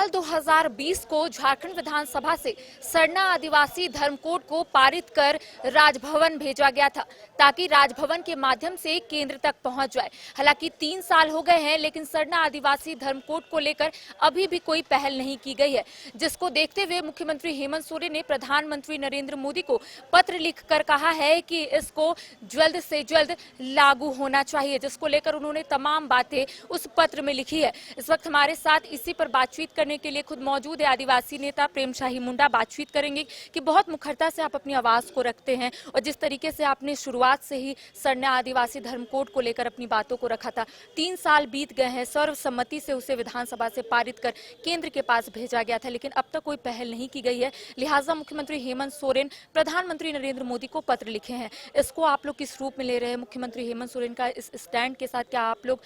साल 2020 को झारखंड विधानसभा से सरना आदिवासी धर्म कोड को पारित कर राजभवन भेजा गया था ताकि राजभवन के माध्यम से केंद्र तक पहुंच जाए। हालांकि 3 साल हो गए हैं, लेकिन सरना आदिवासी धर्म कोड को लेकर अभी भी कोई पहल नहीं की गई है, जिसको देखते हुए मुख्यमंत्री हेमंत सोरेन ने प्रधानमंत्री नरेंद्र मोदी को पत्र लिखकर कहा है कि इसको जल्द से जल्द लागू होना चाहिए, जिसको लेकर उन्होंने तमाम बातें उस पत्र में लिखी है। इस वक्त हमारे साथ इसी पर बातचीत करने के लिए खुद मौजूद है आदिवासी नेता प्रेम शाही मुंडा। बातचीत करेंगे कि बहुत मुखरता से आप अपनी आवाज को रखते हैं और जिस तरीके से आपने शुरुआत से ही सरना आदिवासी धर्म कोड को लेकर अपनी बातों को रखा था। 3 साल बीत गए हैं, सर्वसम्मति से उसे विधानसभा से पारित कर केंद्र के पास भेजा गया था, लेकिन अब तक कोई पहल नहीं की गई है। लिहाजा मुख्यमंत्री हेमंत सोरेन प्रधानमंत्री नरेंद्र मोदी को पत्र लिखे हैं। इसको आप लोग किस रूप में ले रहे हैं? मुख्यमंत्री हेमंत सोरेन का इस स्टैंड के साथ क्या आप लोग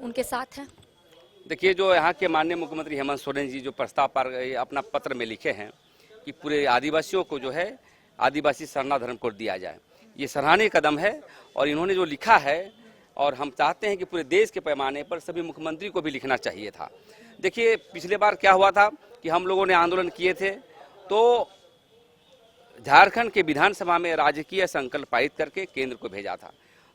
उनके साथ हैं? देखिए, जो यहाँ के माननीय मुख्यमंत्री हेमंत सोरेन जी जो प्रस्ताव पर अपना पत्र में लिखे हैं कि पूरे आदिवासियों को जो है आदिवासी सरना धर्म कोड दिया जाए, ये सराहनीय कदम है। और इन्होंने जो लिखा है, और हम चाहते हैं कि पूरे देश के पैमाने पर सभी मुख्यमंत्री को भी लिखना चाहिए था। देखिए, पिछले बार क्या हुआ था कि हम लोगों ने आंदोलन किए थे, तो झारखंड के विधानसभा में राजकीय संकल्प पारित करके केंद्र को भेजा था।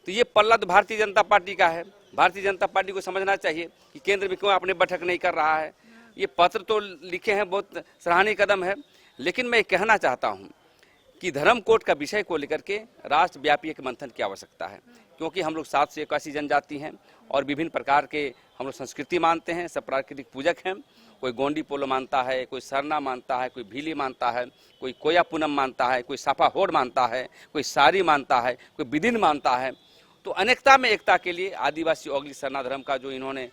तो ये पल्ला तो भारतीय जनता पार्टी का है। भारतीय जनता पार्टी को समझना चाहिए कि केंद्र में क्यों अपने बैठक नहीं कर रहा है। ये पत्र तो लिखे हैं, बहुत सराहनीय कदम है, लेकिन मैं कहना चाहता हूं कि धर्म कोड का विषय को लेकर के राष्ट्रव्यापी एक मंथन की आवश्यकता है, क्योंकि हम लोग 7 से 81 जनजाति हैं और विभिन्न प्रकार के हम लोग संस्कृति मानते हैं, सब प्राकृतिक पूजक हैं। कोई गोंडी पोलो मानता है, कोई सरना मानता है, कोई भीली मानता है, कोई कोया पूनम मानता है, कोई साफा होड़ मानता है, कोई सारी मानता है, कोई बिदिन मानता है। तो अनेकता में एकता के लिए आदिवासी ओगली सरना धर्म का जो इन्होंने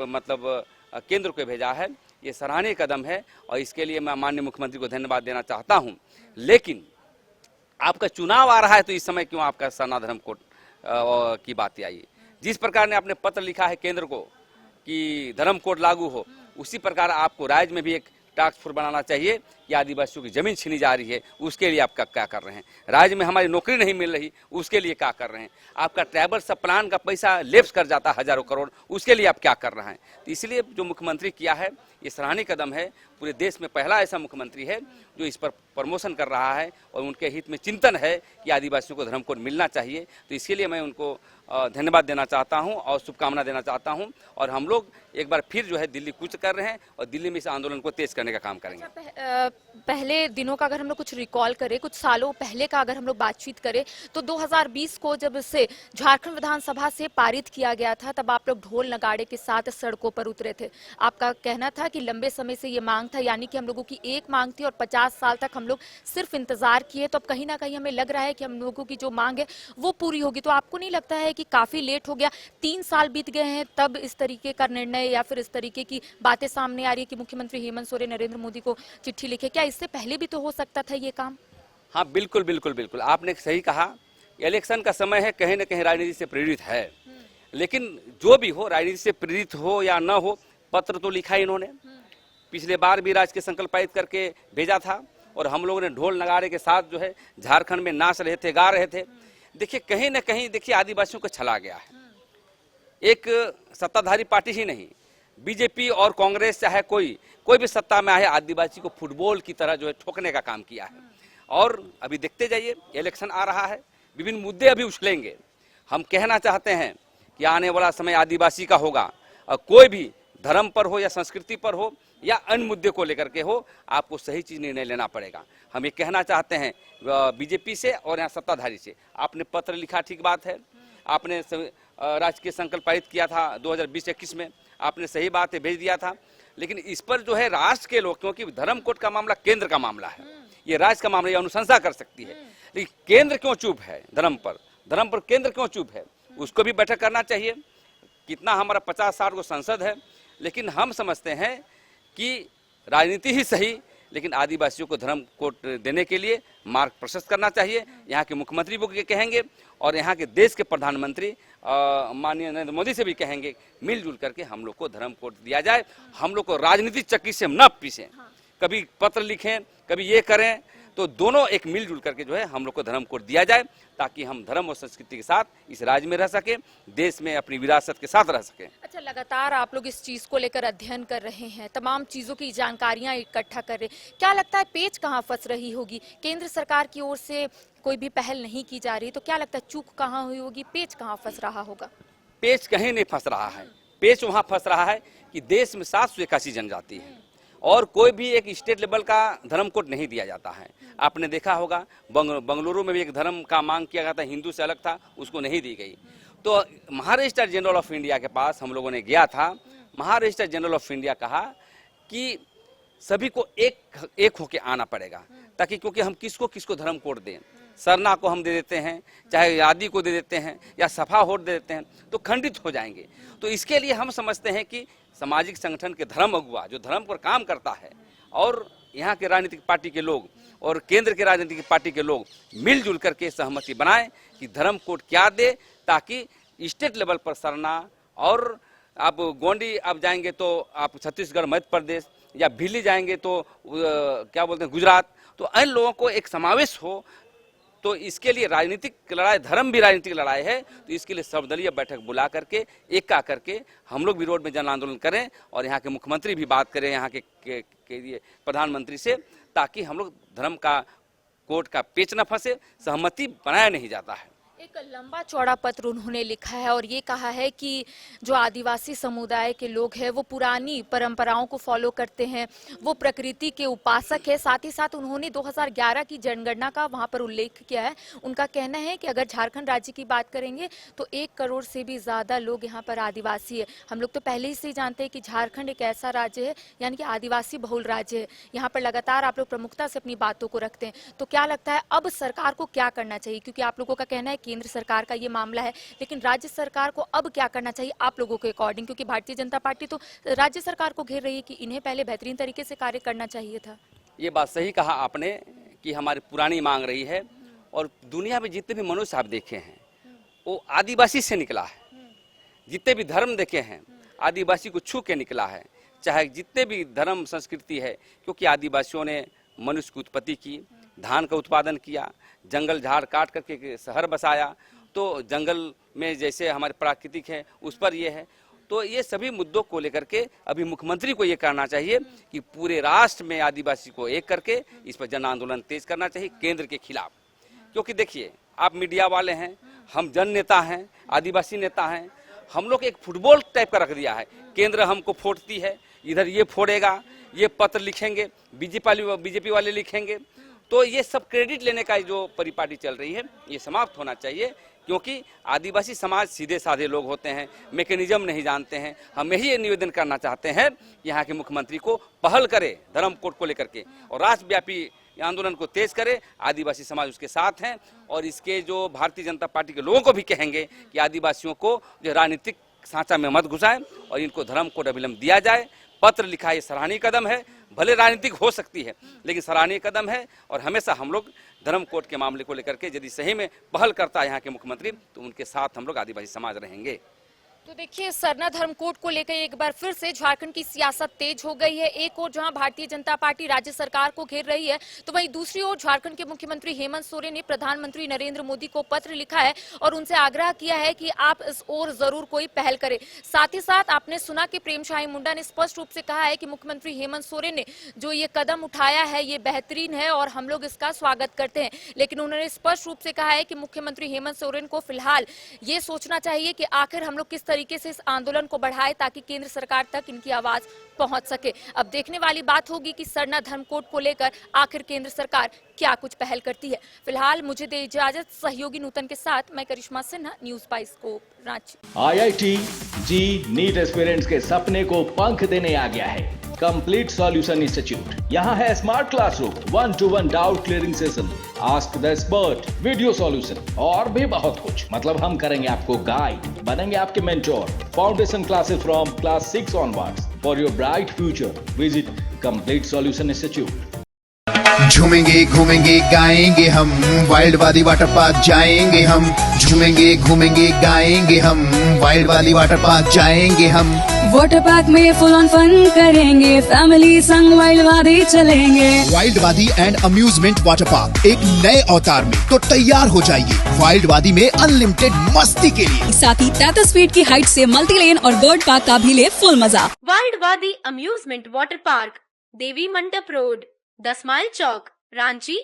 मतलब केंद्र को भेजा है, ये सराहनीय कदम है और इसके लिए मैं माननीय मुख्यमंत्री को धन्यवाद देना चाहता हूं। लेकिन आपका चुनाव आ रहा है, तो इस समय क्यों आपका सरना धर्म कोड की बात आई? जिस प्रकार ने आपने पत्र लिखा है केंद्र को कि धर्म कोड लागू हो, उसी प्रकार आपको राज्य में भी एक टास्क फोर्स बनाना चाहिए कि आदिवासियों की जमीन छीनी जा रही है, उसके लिए आप क्या कर रहे हैं? राज्य में हमारी नौकरी नहीं मिल रही, उसके लिए क्या कर रहे हैं? आपका ट्रैवल सब प्लान का पैसा लेप्स कर जाता है हजारों करोड़, उसके लिए आप क्या कर रहे हैं? तो इसलिए जो मुख्यमंत्री किया है, ये सराहनीय कदम है। पूरे देश में पहला ऐसा मुख्यमंत्री है जो इस पर प्रमोशन कर रहा है और उनके हित में चिंतन है कि आदिवासियों को धर्म कोड मिलना चाहिए। तो इसके लिए मैं उनको धन्यवाद देना चाहता हूं और शुभकामना देना चाहता हूं। और हम लोग एक बार फिर जो है दिल्ली कूच कर रहे हैं और दिल्ली में इस आंदोलन को तेज करने का काम करेंगे। पहले दिनों का अगर हम लोग कुछ रिकॉल करें, कुछ सालों पहले का अगर हम लोग बातचीत करें, तो 2020 को जब इसे झारखंड विधानसभा से पारित किया गया था, तब आप लोग ढोल नगाड़े के साथ सड़कों पर उतरे थे। आपका कहना था कि लंबे समय से ये मांग था, यानी कि हम लोगों की एक मांग थी और 50 साल तक हम लोग सिर्फ इंतजार किए, तो अब कहीं ना कहीं हमें लग रहा है कि हम लोगों की जो मांग है वो पूरी होगी। तो आपको नहीं लगता है कि काफी लेट हो गया? 3 साल बीत गए हैं, तब इस तरीके का निर्णय या फिर इस तरीके की बातें सामने आ रही है कि मुख्यमंत्री हेमंत सोरेन नरेंद्र मोदी को चिट्ठी लिखे? क्या इससे पहले भी तो हो सकता था ये काम? हाँ, बिल्कुल बिल्कुल बिल्कुल, आपने सही कहा। इलेक्शन का समय है, कहीं ना कहीं राजनीति से प्रेरित है, लेकिन जो भी हो, राजनीति से प्रेरित हो या न हो, पत्र तो लिखा इन्होंने। पिछले बार भी राजकीय संकल्प पारित करके भेजा था और हम लोगों ने ढोल नगाड़े के साथ जो है झारखंड में नाच रहे थे, गा रहे थे। देखिए, कहीं ना कहीं देखिए आदिवासियों को छला गया है। एक सत्ताधारी पार्टी ही नहीं, बीजेपी और कांग्रेस चाहे कोई भी सत्ता में आए, आदिवासी को फुटबॉल की तरह जो है ठोकने का काम किया है। और अभी देखते जाइए, इलेक्शन आ रहा है, विभिन्न मुद्दे अभी उछलेंगे। हम कहना चाहते हैं कि आने वाला समय आदिवासी का होगा और कोई भी धर्म पर हो या संस्कृति पर हो या अन्य मुद्दे को लेकर के हो, आपको सही चीज निर्णय लेना पड़ेगा। हम ये कहना चाहते हैं बीजेपी से और यहाँ सत्ताधारी से। आपने पत्र लिखा, ठीक बात है, आपने राजकीय संकल्प पारित किया था 2020-21 में, आपने सही बात है, भेज दिया था। लेकिन इस पर जो है राष्ट्र के लोग, क्योंकि धर्म कोड का मामला केंद्र का मामला है, ये राज्य का मामला, ये अनुशंसा कर सकती है, लेकिन केंद्र क्यों चुप है? धर्म पर केंद्र क्यों चुप है? उसको भी बैठक करना चाहिए। कितना हमारा 50-60 को संसद है, लेकिन हम समझते हैं कि राजनीति ही सही, लेकिन आदिवासियों को धर्म कोड देने के लिए मार्ग प्रशस्त करना चाहिए। यहाँ के मुख्यमंत्री को कहेंगे और यहाँ के देश के प्रधानमंत्री माननीय नरेंद्र मोदी से भी कहेंगे, मिलजुल करके हम लोग को धर्म कोड दिया जाए। हम लोग को राजनीतिक चक्की से हम न पीसें, कभी पत्र लिखें, कभी ये करें। तो दोनों एक मिलजुल करके जो है हम लोग को धर्म कोड दिया जाए, ताकि हम धर्म और संस्कृति के साथ इस राज्य में रह सके, देश में अपनी विरासत के साथ रह सके। अच्छा, लगातार आप लोग इस चीज को लेकर अध्ययन कर रहे हैं, तमाम चीजों की जानकारियां इकट्ठा कर रहे हैं, क्या लगता है पेच कहाँ फंस रही होगी? केंद्र सरकार की ओर से कोई भी पहल नहीं की जा रही, तो क्या लगता है चूक कहाँ हुई होगी, पेच कहाँ फंस रहा होगा? पेच कहीं नहीं फंस रहा है, पेच वहाँ फंस रहा है कि देश में 781 जनजाति है और कोई भी एक स्टेट लेवल का धर्म कोड नहीं दिया जाता है। आपने देखा होगा बंगलुरु में भी एक धर्म का मांग किया गया था, हिंदू से अलग था, उसको नहीं दी गई। तो महारजिस्ट्रार जनरल ऑफ इंडिया के पास हम लोगों ने गया था। महारजिस्ट्रार जनरल ऑफ इंडिया कहा कि सभी को एक होके आना पड़ेगा, ताकि क्योंकि हम किसको धर्म कोड दें, सरना को हम दे देते हैं, चाहे आदि को दे देते हैं या सफा होट दे देते हैं, तो खंडित हो जाएंगे। तो इसके लिए हम समझते हैं कि सामाजिक संगठन के धर्म अगुआ जो धर्म पर काम करता है और यहाँ के राजनीतिक पार्टी के लोग और केंद्र के राजनीतिक पार्टी के लोग मिलजुल करके सहमति बनाएं कि धर्म कोड क्या दे, ताकि स्टेट लेवल पर सरना और आप गोंडी आप जाएंगे तो आप छत्तीसगढ़, मध्य प्रदेश या दिल्ली जाएंगे तो क्या बोलते हैं गुजरात, तो इन लोगों को एक समावेश हो। तो इसके लिए राजनीतिक लड़ाई, धर्म भी राजनीतिक लड़ाई है, तो इसके लिए सर्वदलीय बैठक बुला करके एक का करके हम लोग भी रोड में जन आंदोलन करें और यहाँ के मुख्यमंत्री भी बात करें यहाँ के प्रधानमंत्री से, ताकि हम लोग धर्म का कोड का पेच न फंसे। सहमति बनाया नहीं जाता है। एक लंबा चौड़ा पत्र उन्होंने लिखा है और ये कहा है कि जो आदिवासी समुदाय के लोग हैं वो पुरानी परंपराओं को फॉलो करते हैं, वो प्रकृति के उपासक है। साथ ही साथ उन्होंने 2011 की जनगणना का वहां पर उल्लेख किया है। उनका कहना है कि अगर झारखंड राज्य की बात करेंगे तो 1 करोड़ से भी ज्यादा लोग यहाँ पर आदिवासी है। हम लोग तो पहले ही से जानते हैं कि झारखंड एक ऐसा राज्य है यानी कि आदिवासी बहुल राज्य है। यहाँ पर लगातार आप लोग प्रमुखता से अपनी बातों को रखते हैं, तो क्या लगता है अब सरकार को क्या करना चाहिए? क्योंकि आप लोगों का कहना है केंद्र सरकार का ये मामला है, लेकिन राज्य सरकार को अब क्या करना चाहिए आप लोगों के अकॉर्डिंग? क्योंकि भारतीय जनता पार्टी तो राज्य सरकार को घेर रही है कि इन्हें पहले बेहतरीन तरीके से कार्य करना चाहिए था। ये बात सही कहा आपने कि हमारी पुरानी मांग रही है और दुनिया में जितने भी मनुष्य आप देखे हैं वो आदिवासी से निकला है। जितने भी धर्म देखे हैं आदिवासी को छू के निकला है, चाहे जितने भी धर्म संस्कृति है, क्योंकि आदिवासियों ने मनुष्य की उत्पत्ति की, धान का उत्पादन किया, जंगल झाड़ काट करके शहर बसाया, तो जंगल में जैसे हमारे प्राकृतिक है उस पर ये है। तो ये सभी मुद्दों को लेकर के अभी मुख्यमंत्री को ये करना चाहिए कि पूरे राष्ट्र में आदिवासी को एक करके इस पर जन आंदोलन तेज करना चाहिए केंद्र के खिलाफ। क्योंकि देखिए आप मीडिया वाले हैं, हम जन नेता हैं, आदिवासी नेता हैं, हम लोग एक फुटबॉल टाइप का रख दिया है। केंद्र हमको फोड़ती है, इधर ये फोड़ेगा, ये पत्र लिखेंगे, बीजेपी वाले लिखेंगे, तो ये सब क्रेडिट लेने का जो परिपाटी चल रही है ये समाप्त होना चाहिए। क्योंकि आदिवासी समाज सीधे साधे लोग होते हैं, मैकेनिज्म नहीं जानते हैं। हम यही निवेदन करना चाहते हैं कि यहाँ के मुख्यमंत्री को पहल करे धर्म कोड को लेकर के और राष्ट्रव्यापी आंदोलन को तेज करे। आदिवासी समाज उसके साथ हैं और इसके जो भारतीय जनता पार्टी के लोगों को भी कहेंगे कि आदिवासियों को जो राजनीतिक सांचा में मत घुसाएं और इनको धर्म कोड अविलंब दिया जाए। पत्र लिखा ये सराहनीय कदम है, भले राजनीतिक हो सकती है लेकिन सराहनीय कदम है और हमेशा हम लोग धर्म कोड के मामले को लेकर के यदि सही में पहल करता है यहाँ के मुख्यमंत्री तो उनके साथ हम लोग आदिवासी समाज रहेंगे। तो देखिए सरना धर्म कोड को लेकर एक बार फिर से झारखंड की सियासत तेज हो गई है। एक ओर जहां भारतीय जनता पार्टी राज्य सरकार को घेर रही है तो वहीं दूसरी ओर झारखंड के मुख्यमंत्री हेमंत सोरेन ने प्रधानमंत्री नरेंद्र मोदी को पत्र लिखा है और उनसे आग्रह किया है कि आप इस ओर जरूर कोई पहल करें। साथ ही साथ आपने सुना कि प्रेमशाही मुंडा ने स्पष्ट रूप से कहा है कि मुख्यमंत्री हेमंत सोरेन ने जो ये कदम उठाया है ये बेहतरीन है और हम लोग इसका स्वागत करते हैं। लेकिन उन्होंने स्पष्ट रूप से कहा है कि मुख्यमंत्री हेमंत सोरेन को फिलहाल ये सोचना चाहिए कि आखिर हम लोग किस तरीके से इस आंदोलन को बढ़ाए ताकि केंद्र सरकार तक इनकी आवाज पहुंच सके। अब देखने वाली बात होगी कि सरना धर्म कोड को लेकर आखिर केंद्र सरकार क्या कुछ पहल करती है। फिलहाल मुझे दे इजाजत, सहयोगी नूतन के साथ मैं Karishma Sinha, news bioscope, Ranchi. IIT JEE NEET aspirants के सपने को पंख देने आ गया है कंप्लीट सॉल्यूशन इंस्टीट्यूट। यहाँ है smart classroom, 1-to-1 doubt clearing session, ask the expert, video solution और भी बहुत कुछ। मतलब हम करेंगे आपको गाइड, बनेंगे आपके mentor. Foundation classes from class 6 onwards for your bright future. Visit complete solution institute. झूमेंगे घूमेंगे गाएंगे हम, वाइल्ड वाली वाटर पार्क जाएंगे हम। झूमेंगे घूमेंगे गाएंगे हम, वाइल्ड वाली वाटर पार्क जाएंगे हम। वाटर पार्क में फुल ऑन फन करेंगे, फैमिली संग वाइल्ड वादी चलेंगे। वाइल्ड वादी एंड अम्यूजमेंट वाटर पार्क एक नए अवतार में तो तैयार हो जाइए वाइल्ड वादी में अनलिमिटेड मस्ती के लिए। साथ ही 33 फीट की हाइट से मल्टी लेन और बर्ड पार्क का भी ले फुल मजा। वाइल्ड वादी अम्यूजमेंट वाटर पार्क, देवी मंडप रोड, 10 माइल चौक, रांची।